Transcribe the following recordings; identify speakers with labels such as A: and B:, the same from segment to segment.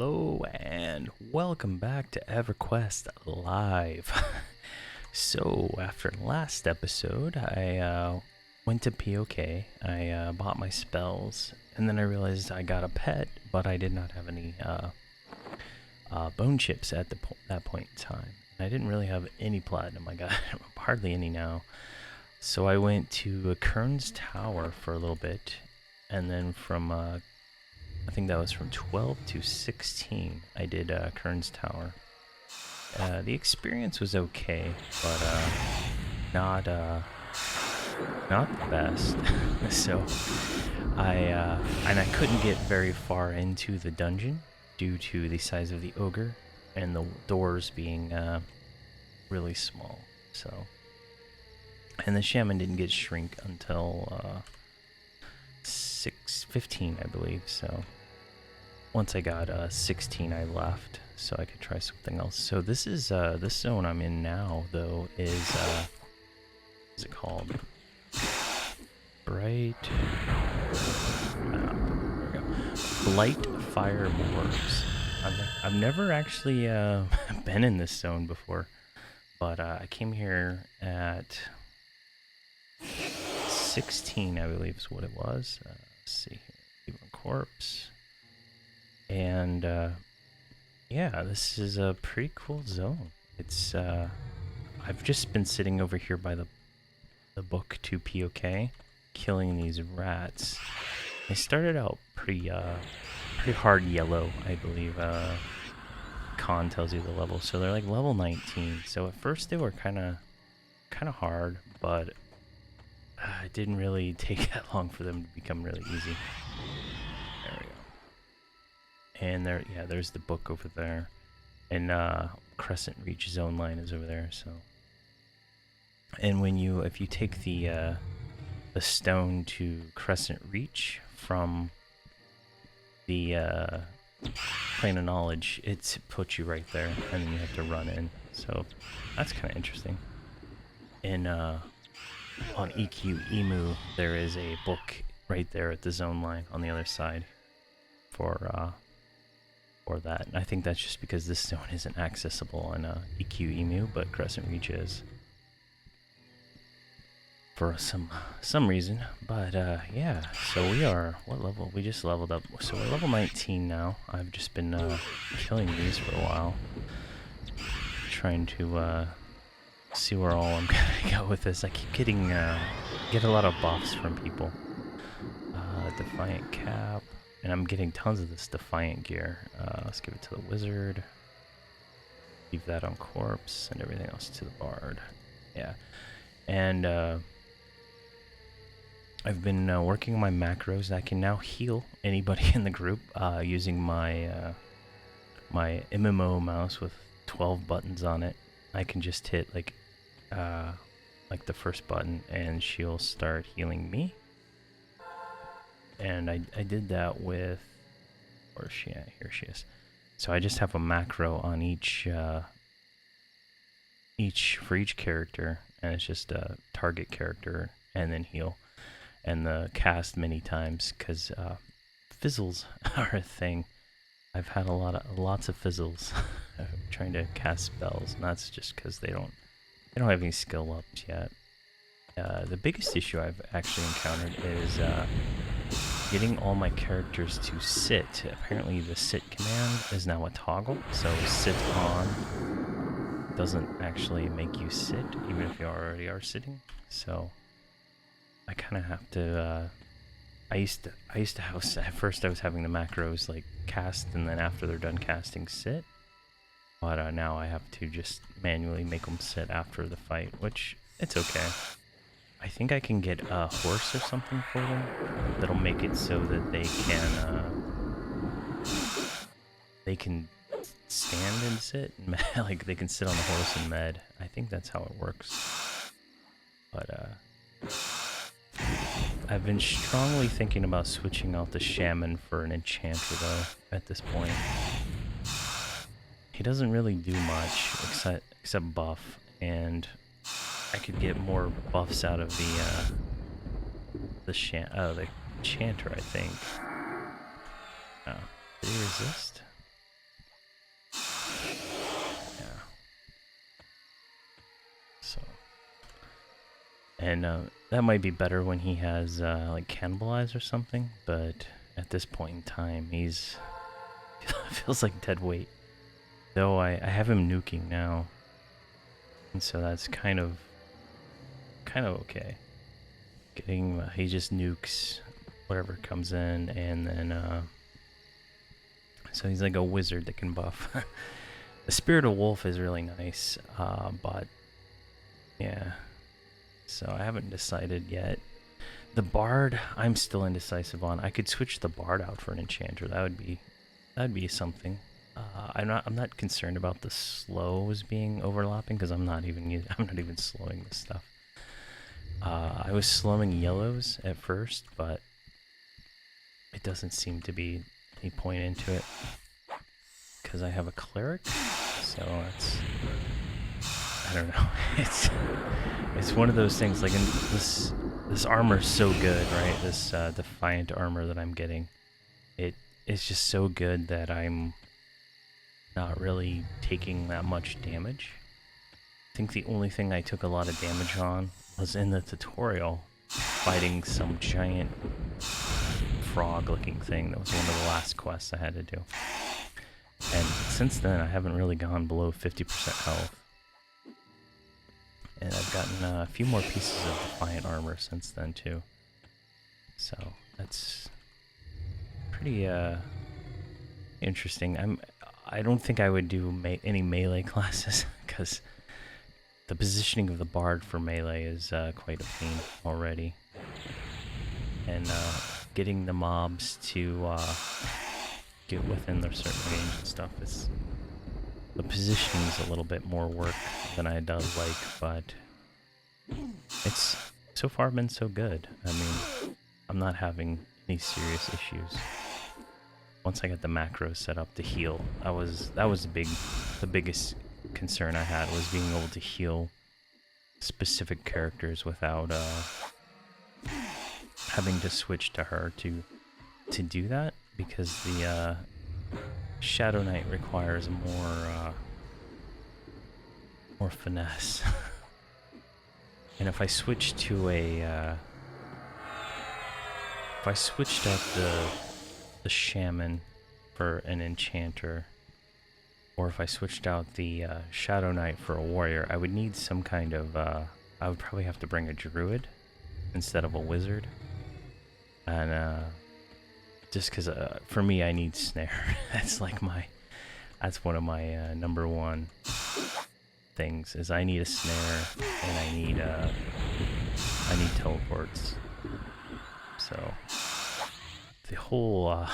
A: Hello and welcome back to Everquest Live. So after last episode, I went to POK, I bought my spells, and then I realized I got a pet, but I did not have any bone chips at that point in time. And I didn't really have any platinum, I got hardly any now. So I went to Kern's Tower for a little bit, and then from I think that was from 12 to 16. I did Kern's Tower. The experience was okay, but not the best. So I couldn't get very far into the dungeon due to the size of the ogre and the doors being really small. So, and the shaman didn't get shrink until 6:15, I believe. So once I got 16, I left so I could try something else. So this is this zone I'm in now, though, is it called There we go. Blightfire Moors. I've never actually been in this zone before, but I came here at 16, I believe is what it was. Let's see here. Even corpse. And yeah, this is a pretty cool zone. It's I've just been sitting over here by the book to POK, killing these rats. They started out pretty hard yellow, I believe. Con tells you the level, so they're like level 19. So at first they were kind of hard, but it didn't really take that long for them to become really easy. There we go. And there, yeah, there's the book over there, and Crescent Reach zone line is over there. So, and if you take the stone to Crescent Reach from the plane of knowledge, it puts you right there, and then you have to run in. So that's kind of interesting. And on EQ there is a book right there at the zone line on the other side for that. And I think that's just because this zone isn't accessible on EQ but Crescent Reach is for some reason. But yeah, so we are, what level? We just leveled up, so we're level 19 now. I've just been killing these for a while, trying to see where all I'm gonna go with this. I keep getting get a lot of buffs from people. Defiant cap, and I'm getting tons of this Defiant gear. Let's give it to the wizard. Leave that on corpse, and everything else to the bard. Yeah, and I've been working on my macros. I can now heal anybody in the group using my my MMO mouse with 12 buttons on it. I can just hit like the first button and she'll start healing me. And I did that with, where's she at? Here she is. So I just have a macro on each for each character, and it's just a target character and then heal, and the cast many times, because fizzles are a thing. I've had lots of fizzles trying to cast spells, and that's just because they don't have any skill ups yet. The biggest issue I've actually encountered is getting all my characters to sit. Apparently the sit command is now a toggle, so sit on doesn't actually make you sit, even if you already are sitting. So I kind of have to, I used to have, at first I was having the macros like cast, and then after they're done casting, sit. But now I have to just manually make them sit after the fight, which it's okay. I think I can get a horse or something for them that'll make it so that they can stand and sit, and like they can sit on the horse and med. I think that's how it works. But I've been strongly thinking about switching out the shaman for an enchanter though at this point. He doesn't really do much except buff, and I could get more buffs out of the chanter, I think. Oh, did he resist? And that might be better when he has like cannibalize or something, but at this point in time, he's feels like dead weight. Though I have him nuking now, and so that's kind of okay. Getting he just nukes whatever comes in, and then so he's like a wizard that can buff. The Spirit of Wolf is really nice, but yeah. So I haven't decided yet. The Bard, I'm still indecisive on. I could switch the Bard out for an Enchanter. That would be something. I'm not concerned about the slows being overlapping because I'm not even slowing this stuff. I was slowing yellows at first, but it doesn't seem to be any point into it because I have a cleric, so it's, I don't know. It's one of those things. Like, in this armor's so good, right? This Defiant armor that I'm getting, it's just so good that I'm not really taking that much damage. I think the only thing I took a lot of damage on was in the tutorial, fighting some giant frog-looking thing. That was one of the last quests I had to do. And since then, I haven't really gone below 50% health. And I've gotten a few more pieces of Defiant armor since then, too. So, that's pretty interesting. I don't think I would do any melee classes, because the positioning of the Bard for melee is quite a pain already. And getting the mobs to get within their certain range and stuff, the positioning is a little bit more work than I does like, but it's so far been so good. I mean, I'm not having any serious issues. Once I got the macros set up to heal, that was the biggest concern I had, was being able to heal specific characters without having to switch to her to do that, because the Shadow Knight requires more finesse. And if I switch to if I switched out the Shaman for an Enchanter, or if I switched out the Shadow Knight for a Warrior, I would need some kind of I would probably have to bring a Druid instead of a Wizard. And just because for me, I need Snare. That's one of my number one things, is I need a Snare, and I need teleports. So the whole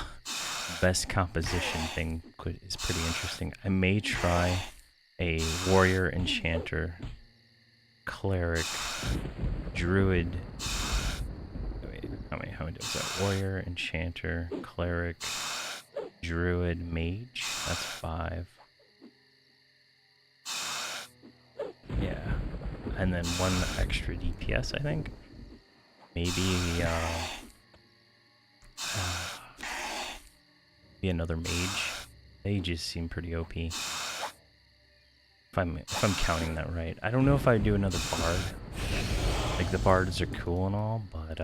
A: best composition thing is pretty interesting. I may try a Warrior, Enchanter, Cleric, Druid. How many is that? Warrior, Enchanter, Cleric, Druid, Mage. That's 5. Yeah. And then 1 extra DPS, I think. Maybe be another Mage. Mages seem pretty OP. If I'm counting that right. I don't know if I'd do another Bard. Like, the Bards are cool and all, but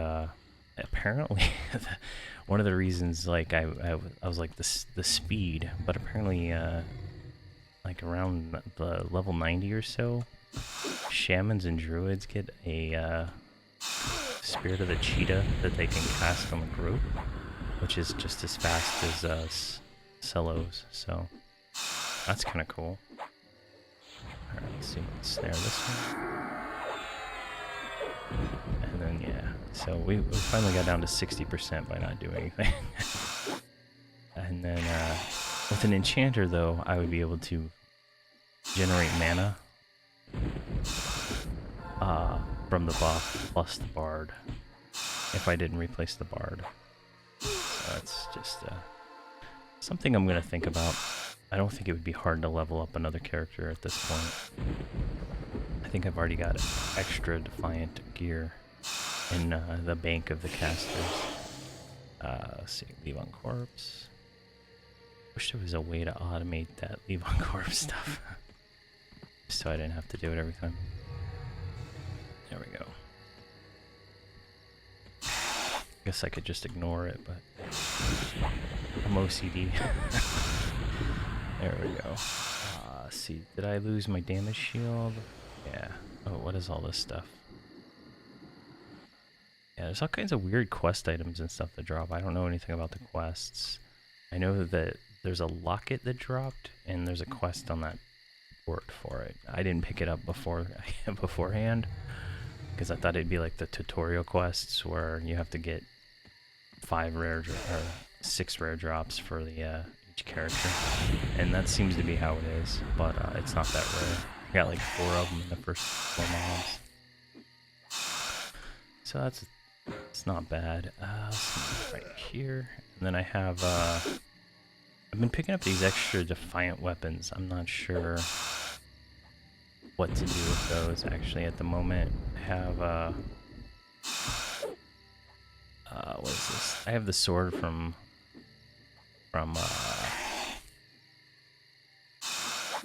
A: apparently one of the reasons, like, I was like the speed, but apparently like around the level 90 or so, Shamans and Druids get a Spirit of the Cheetah that they can cast on the group, which is just as fast as Celos, so that's kind of cool. Alright, let's see, let's snare this one. And then, yeah, so we finally got down to 60% by not doing anything. And then with an Enchanter, though, I would be able to generate mana from the buff plus the Bard if I didn't replace the Bard. So that's just something I'm going to think about. I don't think it would be hard to level up another character at this point. I think I've already got extra Defiant gear in the bank of the casters. Let's see, Leave on Corpse. Wish there was a way to automate that Leave on Corpse stuff. So I didn't have to do it every time. There we go. Guess I could just ignore it, but I'm OCD. There we go. Let's see, did I lose my damage shield? Yeah. Oh, what is all this stuff? Yeah, there's all kinds of weird quest items and stuff that drop. I don't know anything about the quests. I know that there's a locket that dropped, and there's a quest on that port for it. I didn't pick it up beforehand, because I thought it'd be like the tutorial quests where you have to get 6 rare drops for the each character, and that seems to be how it is. But it's not that rare. I got like 4 of them in the first 4 mobs, so it's not bad. Right here, and then I have I've been picking up these extra defiant weapons. I'm not sure what to do with those actually at the moment. I have what is this? I have the sword from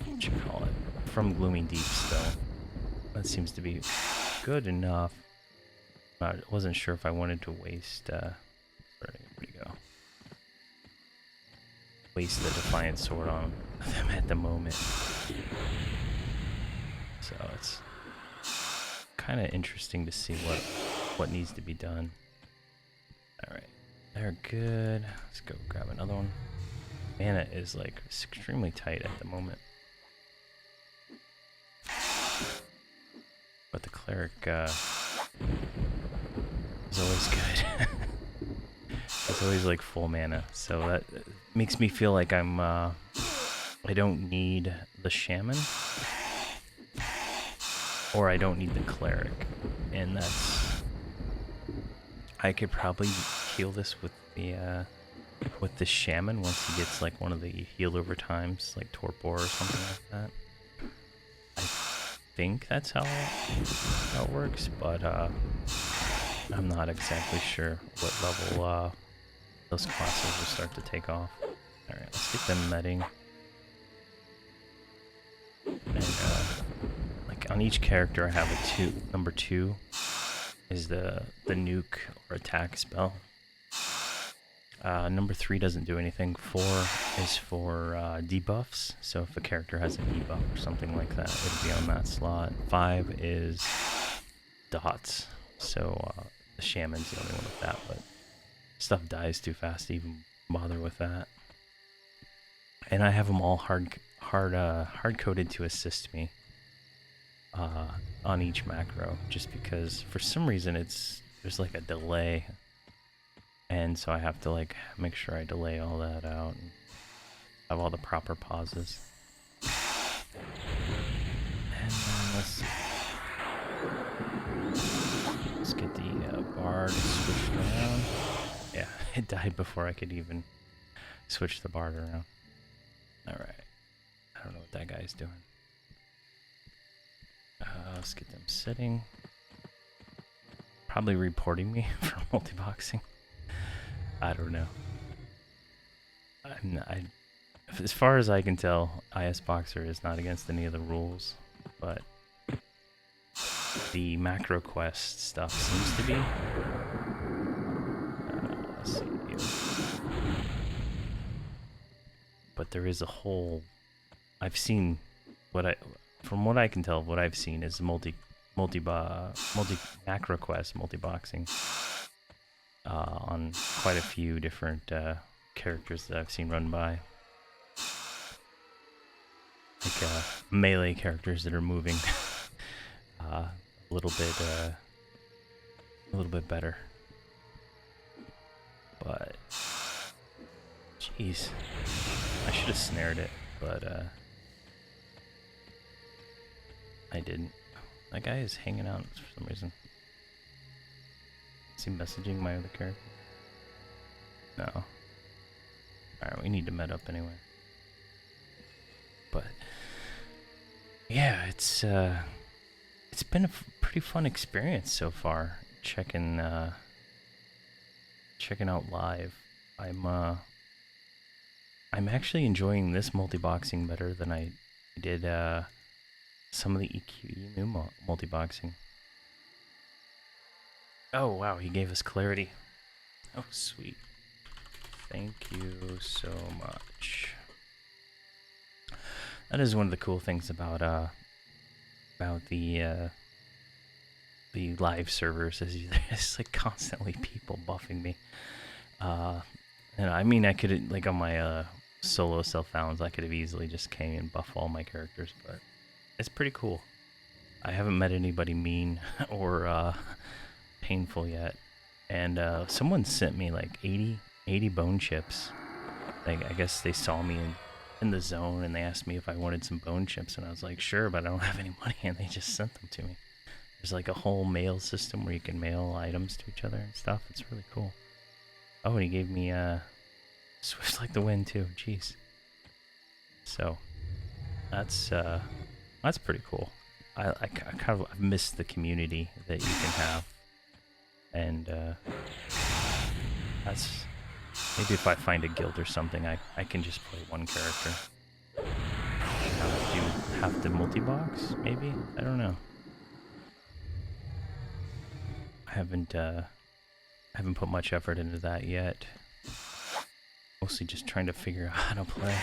A: what you call it? From Gloomy Deep still. That seems to be good enough. I wasn't sure if I wanted to waste where'd it go? Waste the Defiant Sword on them at the moment. So it's kind of interesting to see what needs to be done. Alright, they're good. Let's go grab another one. Mana is like extremely tight at the moment. But the cleric is always good. It's always like full mana, so that makes me feel like I don't need the shaman, or I don't need the cleric, and I could probably heal this with the shaman once he gets like one of the heal over times, like torpor or something like that. I think that's how it works, but I'm not exactly sure what level those classes will start to take off. Alright, let's get them medding. And like on each character I have a 2. Number 2 is the nuke or attack spell. Number 3 doesn't do anything. 4 is for debuffs, so if a character has a debuff or something like that, it'll be on that slot. 5 is dots, so the shaman's the only one with that, but stuff dies too fast to even bother with that. And I have them all hard-coded to assist me on each macro, just because for some reason there's like a delay, and so I have to like make sure I delay all that out and have all the proper pauses. And then let's get the bard switched around. Yeah, it died before I could even switch the bard around. Alright. I don't know what that guy's doing. Let's get them sitting. Probably reporting me for multiboxing. I don't know. As far as I can tell, IS Boxer is not against any of the rules, but the macro quest stuff seems to be. Let's see here. But there is a whole. I've seen from what I can tell, what I've seen is multi macro quest multiboxing on quite a few different characters that I've seen run by. Like melee characters that are moving a little bit better. But jeez, I should have snared it, but I didn't. That guy is hanging out for some reason. Is he messaging my other character? No. Alright, we need to med up anyway. But yeah, it's been a pretty fun experience so far. Checking out live. I'm actually enjoying this multiboxing better than I did some of the EQ multiboxing. Oh wow, he gave us clarity. Oh, sweet. Thank you so much. That is one of the cool things about the live servers is there's like constantly people buffing me. And I mean, I could like on my solo self-founds, I could have easily just came and buff all my characters, but it's pretty cool. I haven't met anybody mean or painful yet. And someone sent me like 80 bone chips. Like, I guess they saw me in the zone and they asked me if I wanted some bone chips, and I was like, sure, but I don't have any money, and they just sent them to me. There's like a whole mail system where you can mail items to each other and stuff. It's really cool. Oh, and he gave me Swift like the wind too. Jeez. So that's pretty cool. I kind of miss the community that you can have, and that's maybe if I find a guild or something, I can just play one character. Do you have to multi-box? Maybe, I don't know. I haven't put much effort into that yet. Mostly just trying to figure out how to play.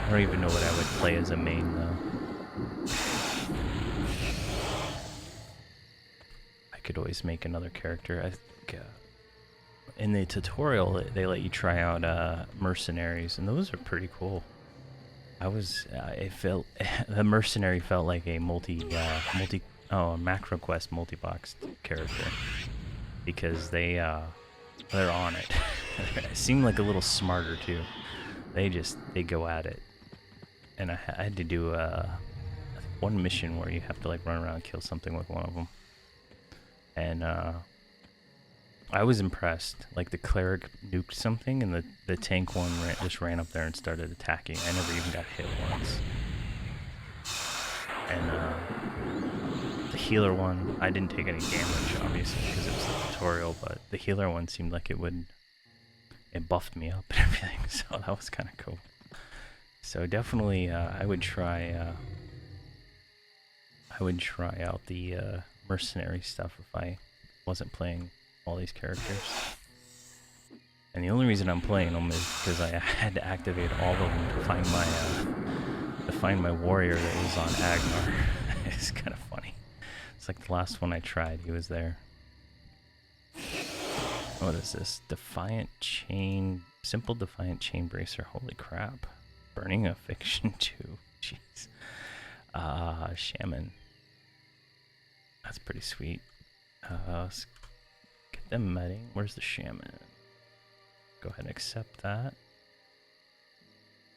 A: I don't even know what I would play as a main though. I could always make another character. I think in the tutorial they let you try out mercenaries, and those are pretty cool. It felt the mercenary felt like a MacroQuest multi-box character, because they're on it. It seemed like a little smarter too. They go at it, and I had to do one mission where you have to like run around and kill something with one of them, and I was impressed. Like the cleric nuked something, and the tank one just ran up there and started attacking. I never even got hit once. And the healer one, I didn't take any damage, obviously, because it was the tutorial, but the healer one seemed like it buffed me up and everything, so that was kind of cool. So definitely, I would try out the mercenary stuff if I wasn't playing all these characters. And the only reason I'm playing them is because I had to activate all of them to find my warrior that was on Agnar. It's kind of funny. It's like the last one I tried, he was there. What is this? Simple Defiant Chain Bracer. Holy crap. Burning Affliction 2. Jeez. Shaman. That's pretty sweet. Let's get them medding. Where's the Shaman? Go ahead and accept that.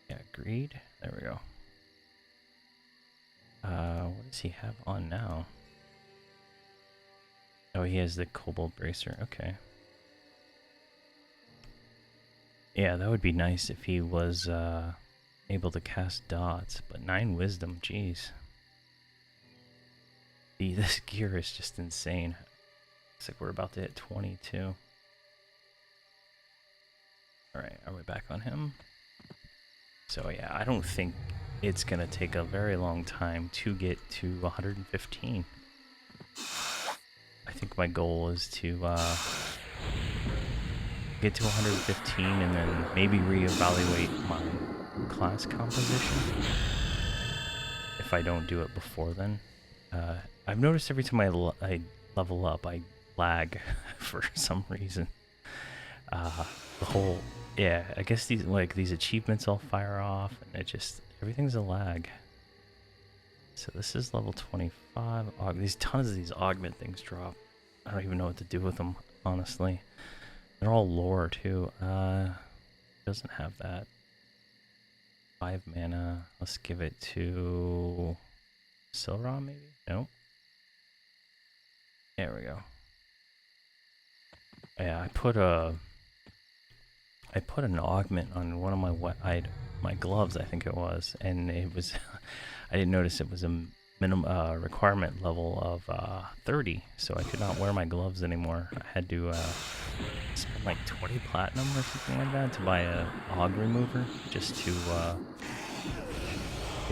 A: Yeah, agreed. There we go. What does he have on now? Oh, he has the Kobold Bracer. Okay. Yeah, that would be nice if he was able to cast dots, but 9 wisdom, jeez. This gear is just insane. Looks like we're about to hit 22. Alright, are we back on him? So yeah, I don't think it's gonna take a very long time to get to 115. I think my goal is to get to 115 and then maybe reevaluate my class composition if I don't do it before then. I've noticed every time I level up, I lag for some reason. I guess these achievements all fire off, and everything's a lag. So this is level 25. Tons of these augment things drop. I don't even know what to do with them, honestly. They're all lore too. Doesn't have that. 5 mana. Let's give it to Silra, maybe? Nope. There we go. Yeah, I put an augment on one of my gloves, I think it was, and it was I didn't notice it was a minimum requirement level of 30, so I could not wear my gloves anymore. I had to spend like 20 platinum or something like that to buy a aug remover just to be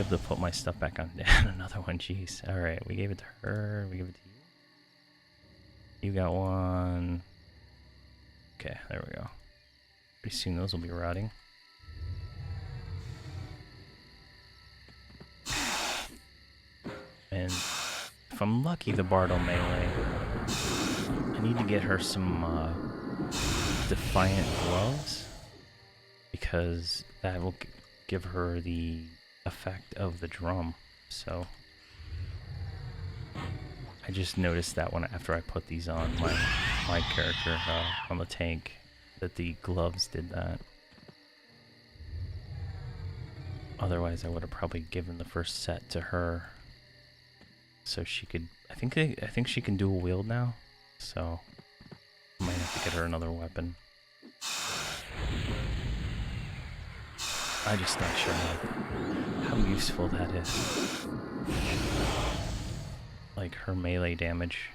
A: able to put my stuff back on. Another one, jeez. All right, we gave it to her. We give it to you. You got one. Okay, there we go. Pretty soon those will be rotting. And if I'm lucky, the bard will melee. I need to get her some Defiant gloves, because that will give her the effect of the drum. So I just noticed that one after I put these on my character on the tank, that the gloves did that. Otherwise, I would have probably given the first set to her, so she could. I think she can dual wield now, so I might have to get her another weapon. I'm just not sure how useful that is. Like her melee damage.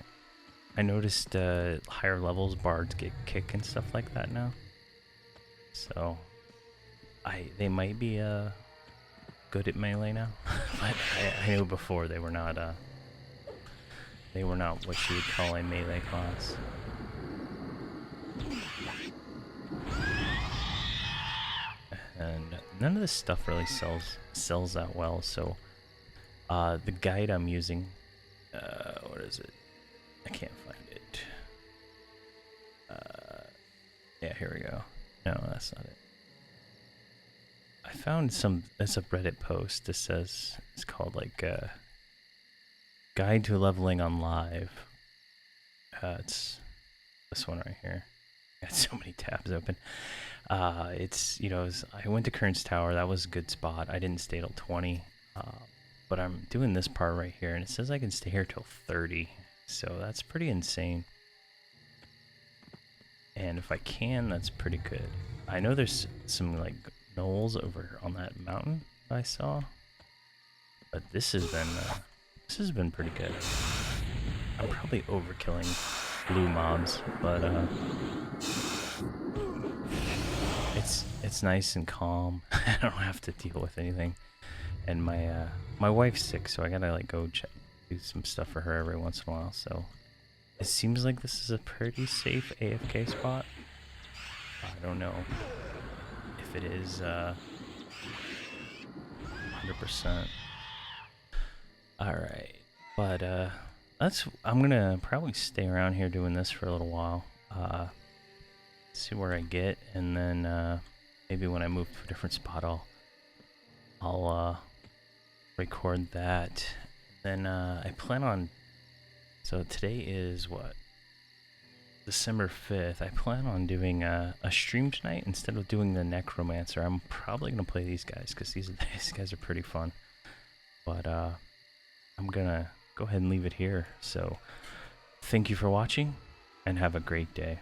A: I noticed higher levels bards get kick and stuff like that now. So they might be good at melee now. But I knew before they were not what you would call a melee class. And none of this stuff really sells that well, so the guide I'm using, what is it? I can't find it. Yeah, here we go. No, that's not it. I found it's a Reddit post that says, it's called like Guide to Leveling on Live. It's this one right here. I got so many tabs open. It's, I went to Kern's Tower. That was a good spot. I didn't stay till 20. But I'm doing this part right here, and it says I can stay here till 30. So that's pretty insane. And if I can, that's pretty good. I know there's some, like, knolls over on that mountain I saw. But this has been pretty good. I'm probably overkilling blue mobs, but it's nice and calm. I don't have to deal with anything. And my wife's sick, so I gotta like go do some stuff for her every once in a while. So it seems like this is a pretty safe AFK spot. I don't know if it is 100%. All right, but I'm gonna probably stay around here doing this for a little while. See where I get, and then maybe when I move to a different spot, I'll record that. Then I plan on. So today is what? December 5th. I plan on doing a stream tonight instead of doing the Necromancer. I'm probably gonna play these guys because these guys are pretty fun. But I'm gonna go ahead and leave it here. So thank you for watching, and have a great day.